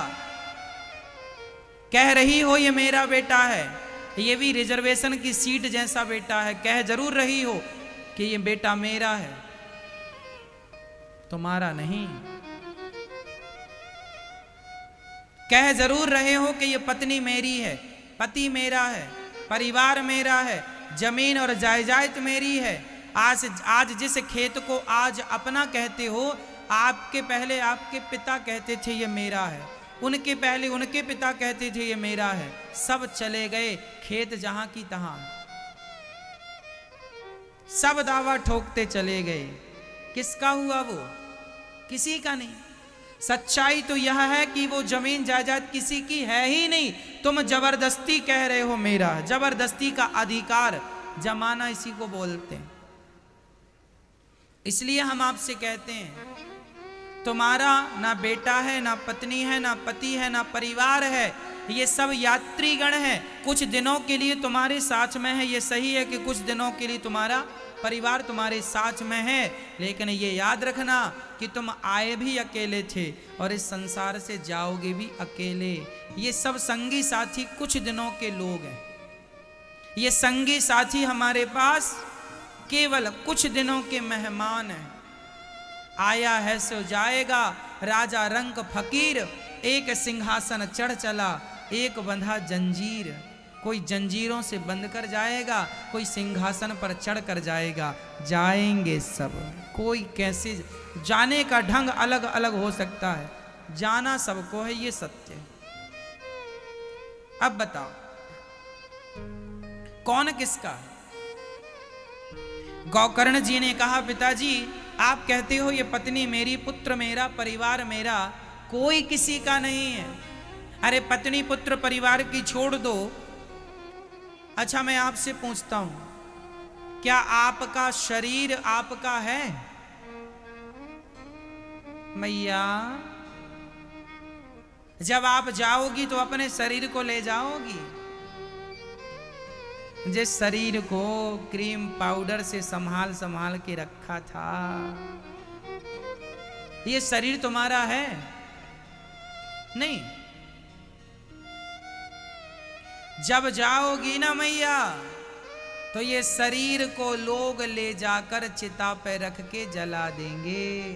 कह रही हो ये मेरा बेटा है, ये भी रिजर्वेशन की सीट जैसा बेटा है, कह जरूर रही हो कि ये बेटा मेरा है, तुम्हारा नहीं। कह जरूर रहे हो कि ये पत्नी मेरी है, पति मेरा है, परिवार मेरा है, जमीन और जायदाद मेरी है। आज जिस खेत को आज अपना कहते हो, आपके पहले आपके पिता कहते थे ये मेरा है, उनके पहले उनके पिता कहते थे ये मेरा है। सब चले गए, खेत जहां की तहां, सब दावा ठोकते चले गए। किसका हुआ वो? किसी का नहीं। सच्चाई तो यह है कि वो जमीन जायदाद किसी की है ही नहीं। तुम जबरदस्ती कह रहे हो मेरा, जबरदस्ती का अधिकार, जमाना इसी को बोलते हैं। इसलिए हम आपसे कहते हैं तुम्हारा ना बेटा है, ना पत्नी है, ना पति है, ना परिवार है। ये सब यात्रीगण हैं, कुछ दिनों के लिए तुम्हारे साथ में है। ये सही है कि कुछ दिनों के लिए तुम्हारा परिवार तुम्हारे साथ में है, लेकिन ये याद रखना कि तुम आए भी अकेले थे और इस संसार से जाओगे भी अकेले। ये सब संगी साथी कुछ दिनों के लोग हैं। ये संगी साथी हमारे पास केवल कुछ दिनों के मेहमान हैं। आया है सो जाएगा, राजा रंक फकीर, एक सिंहासन चढ़ चला, एक बंधा जंजीर। कोई जंजीरों से बंद कर जाएगा, कोई सिंहासन पर चढ़ कर जाएगा। जाएंगे सब, कोई कैसे जाने का ढंग अलग अलग हो सकता है, जाना सबको है, ये सत्य है। अब बताओ कौन किसका है? गौकर्ण जी ने कहा, पिताजी आप कहते हो ये पत्नी मेरी, पुत्र मेरा, परिवार मेरा, कोई किसी का नहीं है। अरे पत्नी पुत्र परिवार की छोड़ दो। अच्छा मैं आपसे पूछता हूं, क्या आपका शरीर आपका है? मैया जब आप जाओगी तो अपने शरीर को ले जाओगी। जिस शरीर को क्रीम पाउडर से संभाल संभाल के रखा था, ये शरीर तुम्हारा है नहीं। जब जाओगी ना मैया तो ये शरीर को लोग ले जाकर चिता पे रख के जला देंगे।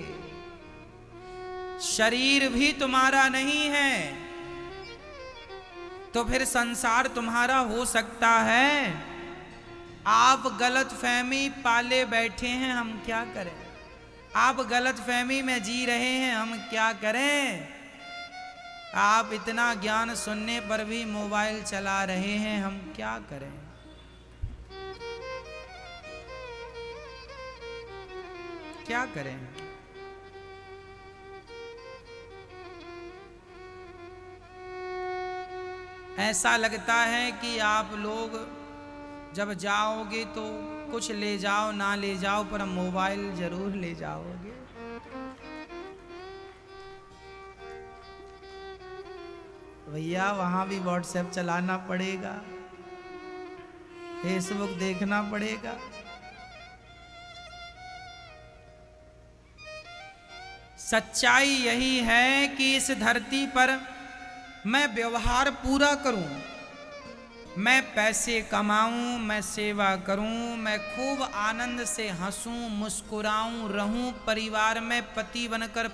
शरीर भी तुम्हारा नहीं है तो फिर संसार तुम्हारा हो सकता है? आप गलत फहमी पाले बैठे हैं, हम क्या करें? आप गलत फहमी में जी रहे हैं, हम क्या करें? आप इतना ज्ञान सुनने पर भी मोबाइल चला रहे हैं, हम क्या करें? क्या करें? ऐसा लगता है कि आप लोग जब जाओगे तो कुछ ले जाओ ना ले जाओ, पर मोबाइल जरूर ले जाओगे। भैया वहां भी व्हाट्सएप चलाना पड़ेगा, फेसबुक देखना पड़ेगा। सच्चाई यही है कि इस धरती पर मैं व्यवहार पूरा करूं, मैं पैसे कमाऊं, मैं सेवा करूं, मैं खूब आनंद से हंसूं, मुस्कुराऊं, रहूं, परिवार में पति बनकर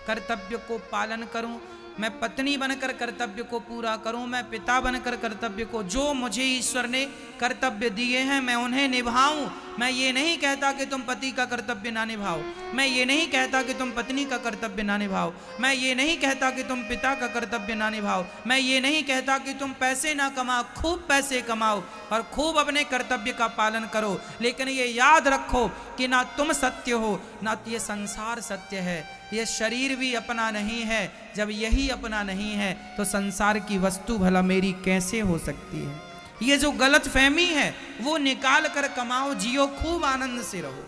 कर्तव्य को पालन करूं, मैं पत्नी बनकर कर्तव्य को पूरा करूं, मैं पिता बनकर कर्तव्य को, जो मुझे ईश्वर ने कर्तव्य दिए हैं मैं उन्हें निभाऊं। मैं ये नहीं कहता कि तुम पति का कर्तव्य ना निभाओ, मैं ये नहीं कहता कि तुम पत्नी का कर्तव्य ना निभाओ, मैं ये नहीं कहता कि तुम पिता का कर्तव्य ना निभाओ, मैं ये नहीं कहता कि तुम पैसे ना कमाओ, खूब पैसे कमाओ और खूब अपने कर्तव्य का पालन करो। लेकिन ये याद रखो कि ना तुम सत्य हो ना ये संसार सत्य है। ये शरीर भी अपना नहीं है। जब यही अपना नहीं है तो संसार की वस्तु भला मेरी कैसे हो सकती है? ये जो गलत फहमी है वो निकाल कर कमाओ, जियो, खूब आनंद से रहो,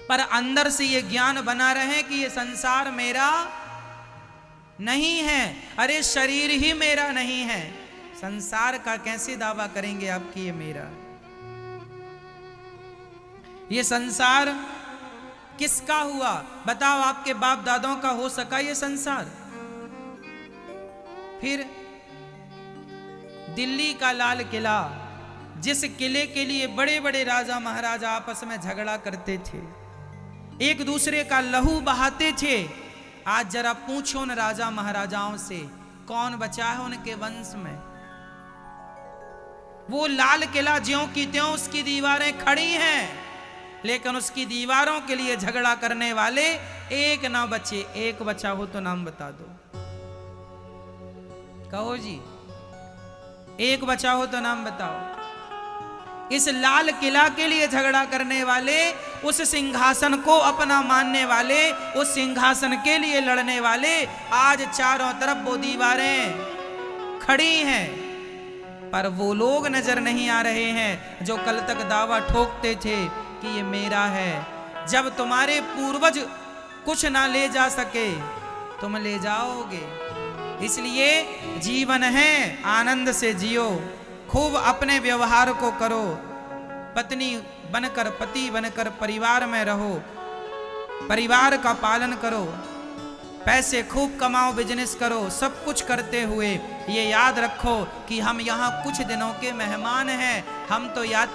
पर अंदर से ये ज्ञान बना रहे कि ये संसार मेरा नहीं है। अरे शरीर ही मेरा नहीं है, संसार का कैसे दावा करेंगे आप कि ये मेरा? ये संसार किसका हुआ? बताओ, आपके बाप दादों का हो सका ये संसार? फिर दिल्ली का लाल किला, जिस किले के लिए बड़े बड़े राजा महाराजा आपस में झगड़ा करते थे, एक दूसरे का लहू बहाते थे, आज जरा पूछो न राजा महाराजाओं से कौन बचा है उनके वंश में? वो लाल किला ज्यों की त्यों उसकी दीवारें खड़ी हैं, लेकिन उसकी दीवारों के लिए झगड़ा करने वाले एक ना बचे। एक बचा हो तो नाम बता दो, कहो जी, एक बचा हो तो नाम बताओ। इस लाल किला के लिए झगड़ा करने वाले, उस सिंहासन को अपना मानने वाले, उस सिंहासन के लिए लड़ने वाले, आज चारों तरफ वो दीवारें खड़ी हैं, पर वो लोग नजर नहीं आ रहे हैं जो कल तक दावा ठोकते थे कि ये मेरा है। जब तुम्हारे पूर्वज कुछ ना ले जा सके, तुम ले जाओगे। इसलिए जीवन है, आनंद से जियो, खूब अपने व्यवहार को करो, पत्नी बनकर पति बनकर परिवार में रहो, परिवार का पालन करो, पैसे खूब कमाओ, बिजनेस करो। सब कुछ करते हुए ये याद रखो कि हम यहाँ कुछ दिनों के मेहमान हैं, हम तो यात्रा